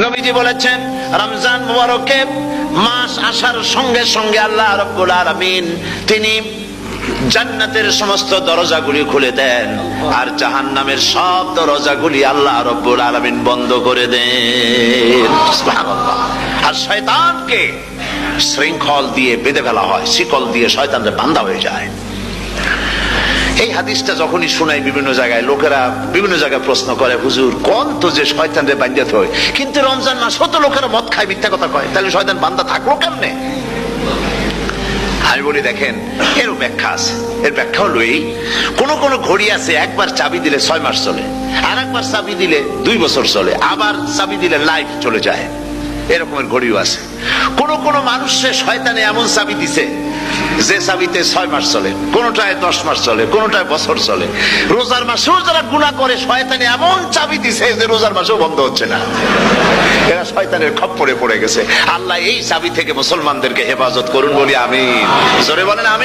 নবীজি বলেছেন রমজান মুবারকে মাস আসার সঙ্গে সঙ্গে আল্লাহ রাব্বুল আলামিন তিনি জান্নাতের সমস্ত দরজাগুলি খুলে দেন আর জাহান্নামের সব দরজাগুলি আল্লাহ রাব্বুল আলামিন বন্ধ করে দেন। সুবহানাল্লাহ। আর শয়তানকে শৃঙ্খল দিয়ে বেঁধে ফেলা হয়, শিকল দিয়ে শয়তানরা বাঁধা হয়ে যায়। এই হাদিসটা যখনই শোনাই বিভিন্ন জায়গায় লোকেরা বিভিন্ন জায়গায় প্রশ্ন করে, হুজুর কোন তো যে শয়তানরে বাঁধতে হয়, কিন্তু রমজান মাস তো লোকেরা মদ খায়, মিথ্যা কথা কয়, তাহলে শয়তান বাঁধা থাকলো কেমনে? আমি বলি দেখেন, এর ব্যাখ্যা আছে। এর ব্যাখ্যা হলো এই, কোন কোন ঘড়ি আছে একবার চাবি দিলে 6 মাস চলে, আর একবার চাবি দিলে 2 বছর চলে, আবার চাবি দিলে লাইফ চলে যায়, এরকমের ঘড়িও আছে। কোন কোন মানুষের শয়তানে এমন চাবি দিছে যে চাবিতে 6 মাস চলে, কোনটায় 10 মাস চলে, কোনটায় বছর চলে। রোজার মাসেও যারা গুনাহ করে শয়তানে এমন চাবি দিছে যে রোজার মাসেও বন্ধ হচ্ছে না। এরা শয়তানের খপ্পরে পড়ে গেছে। আল্লাহ এই চাবি থেকে মুসলমানদেরকে হেফাজত করুন বলি আমিন। জোরে বলেন আমিন।